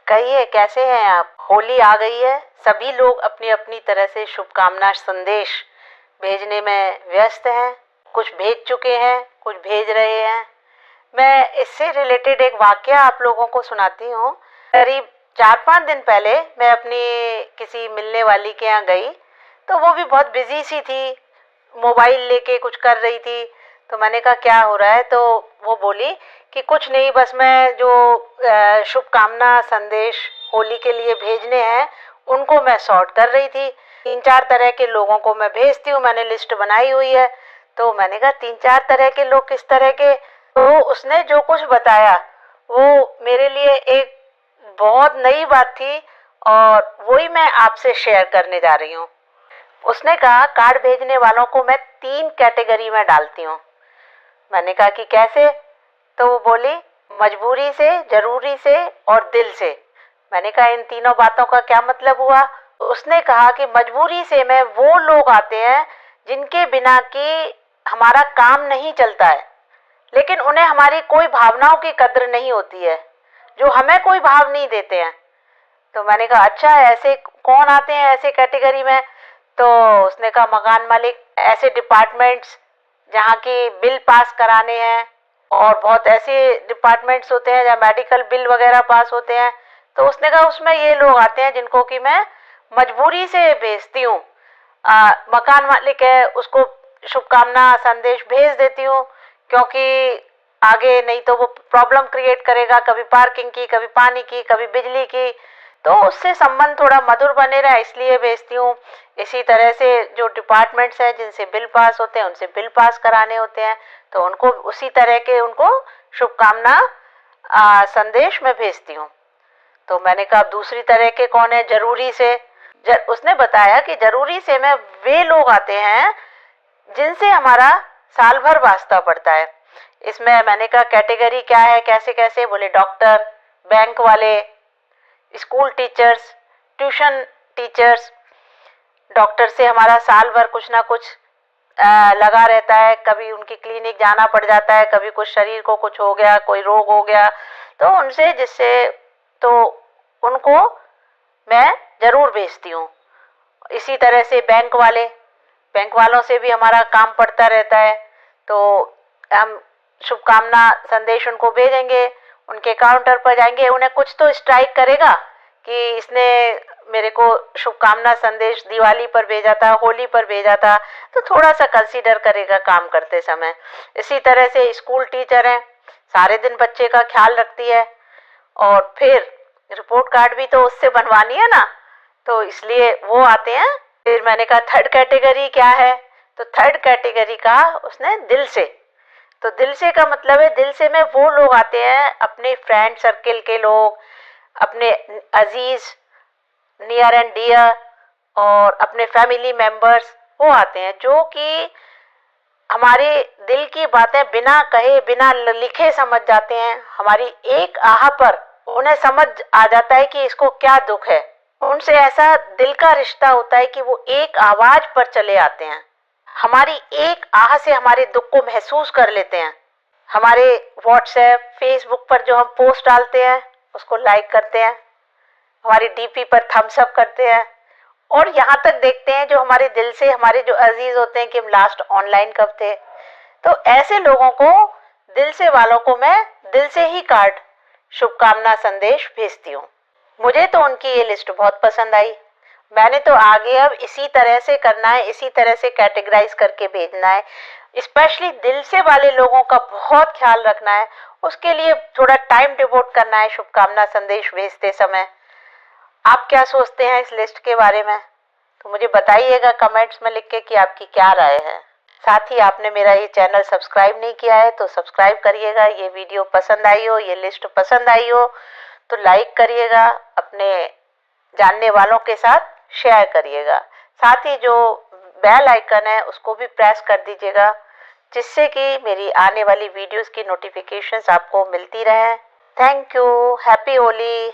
कहिए कैसे हैं आप। होली आ गई है, सभी लोग अपनी अपनी तरह से शुभकामना संदेश भेजने में व्यस्त हैं। कुछ भेज चुके हैं, कुछ भेज रहे हैं। मैं इससे रिलेटेड एक वाकया आप लोगों को सुनाती हूँ। करीब 4-5 दिन पहले मैं अपनी किसी मिलने वाली के यहाँ गई, तो वो भी बहुत बिजी सी थी, मोबाइल लेके कुछ कर रही थी। तो मैंने कहा क्या हो रहा है, तो वो बोली कि कुछ नहीं, बस मैं जो शुभकामना संदेश होली के लिए भेजने हैं उनको मैं सॉर्ट कर रही थी। 3-4 तरह के लोगों को मैं भेजती हूँ, मैंने लिस्ट बनाई हुई है। तो मैंने कहा 3-4 तरह के लोग किस तरह के, तो उसने जो कुछ बताया वो मेरे लिए एक बहुत नई बात थी और वही मैं आपसे शेयर करने जा रही हूँ। उसने कहा कार्ड भेजने वालों को मैं 3 कैटेगरी में डालती हूँ। मैंने कहा कि कैसे, तो वो बोली मजबूरी से, जरूरी से और दिल से। मैंने कहा इन तीनों बातों का क्या मतलब हुआ। उसने कहा कि मजबूरी से में वो लोग आते हैं जिनके बिना कि हमारा काम नहीं चलता है, लेकिन उन्हें हमारी कोई भावनाओं की कद्र नहीं होती है, जो हमें कोई भाव नहीं देते हैं। तो मैंने कहा अच्छा, ऐसे कौन आते हैं ऐसे कैटेगरी में। तो उसने कहा मकान मालिक, ऐसे डिपार्टमेंट्स जहाँ की बिल पास कराने हैं, और बहुत ऐसे डिपार्टमेंट्स होते हैं जहाँ मेडिकल बिल वगैरह पास होते हैं। तो उसने कहा उसमें ये लोग आते हैं जिनको कि मैं मजबूरी से भेजती हूँ। मकान मालिक है, उसको शुभकामना संदेश भेज देती हूँ, क्योंकि आगे नहीं तो वो प्रॉब्लम क्रिएट करेगा, कभी पार्किंग की, कभी पानी की, कभी बिजली की। तो उससे संबंध थोड़ा मधुर बने रहा, इसलिए भेजती हूँ। इसी तरह से जो डिपार्टमेंट्स हैं जिनसे बिल पास होते हैं, उनसे बिल पास कराने होते हैं, तो उनको उसी तरह के उनको शुभकामना संदेश में भेजती हूँ। तो मैंने कहा दूसरी तरह के कौन है, जरूरी से। उसने बताया कि जरूरी से में वे लोग आते हैं जिनसे हमारा साल भर वास्ता पड़ता है। इसमें मैंने कहा कैटेगरी क्या है, कैसे कैसे, बोले डॉक्टर, बैंक वाले, school teachers, tuition teachers. Doctor से हमारा साल भर कुछ ना कुछ लगा रहता है, कभी उनकी क्लिनिक जाना पड़ जाता है, कभी कुछ शरीर को कुछ हो गया, कोई रोग हो गया, तो उनसे जिससे तो उनको मैं जरूर भेजती हूँ। इसी तरह से बैंक वाले, बैंक वालों से भी हमारा काम पड़ता रहता है, तो हम शुभकामना संदेश उनको भेजेंगे, उनके काउंटर पर जाएंगे, उन्हें कुछ तो स्ट्राइक करेगा कि इसने मेरे को शुभकामना संदेश दिवाली पर भेजा था, होली पर भेजा था, तो थोड़ा सा कंसीडर करेगा काम करते समय। इसी तरह से स्कूल टीचर हैं, सारे दिन बच्चे का ख्याल रखती है, और फिर रिपोर्ट कार्ड भी तो उससे बनवानी है ना, तो इसलिए वो आते हैं। फिर मैंने कहा थर्ड कैटेगरी क्या है, तो थर्ड कैटेगरी का उसने दिल से। तो दिल से का मतलब है, दिल से में वो लोग आते हैं अपने फ्रेंड सर्किल के लोग, अपने अजीज, नियर एंड डियर, और अपने फैमिली मेंबर्स, वो आते हैं जो कि हमारे दिल की बातें बिना कहे, बिना लिखे समझ जाते हैं। हमारी एक आह पर उन्हें समझ आ जाता है कि इसको क्या दुख है। उनसे ऐसा दिल का रिश्ता होता है कि वो एक आवाज पर चले आते हैं, हमारी एक आह से हमारे दुख को महसूस कर लेते हैं। हमारे व्हाट्सएप, फेसबुक पर जो हम पोस्ट डालते हैं उसको लाइक करते हैं, हमारी डीपी पर थम्स अप करते हैं, और यहाँ तक देखते हैं जो हमारे दिल से, हमारे जो अजीज होते हैं कि हम लास्ट ऑनलाइन कब थे। तो ऐसे लोगों को, दिल से वालों को मैं दिल से ही कार्ड शुभकामना संदेश भेजती हूँ। मुझे तो उनकी ये लिस्ट बहुत पसंद आई। मैंने तो आगे अब इसी तरह से करना है, इसी तरह से कैटेगराइज करके भेजना है। स्पेशली दिल से वाले लोगों का बहुत ख्याल रखना है, उसके लिए थोड़ा टाइम डिवोट करना है शुभकामना संदेश भेजते समय। आप क्या सोचते हैं इस लिस्ट के बारे में, तो मुझे बताइएगा कमेंट्स में लिख के कि आपकी क्या राय है। साथ ही आपने मेरा ये चैनल सब्सक्राइब नहीं किया है तो सब्सक्राइब करिएगा। ये वीडियो पसंद आई हो, ये लिस्ट पसंद आई हो तो लाइक करिएगा, अपने जानने वालों के साथ शेयर करिएगा। साथ ही जो बेल आइकन है उसको भी प्रेस कर दीजिएगा, जिससे कि मेरी आने वाली वीडियोस की नोटिफिकेशंस आपको मिलती रहे। Thank you. हैप्पी होली।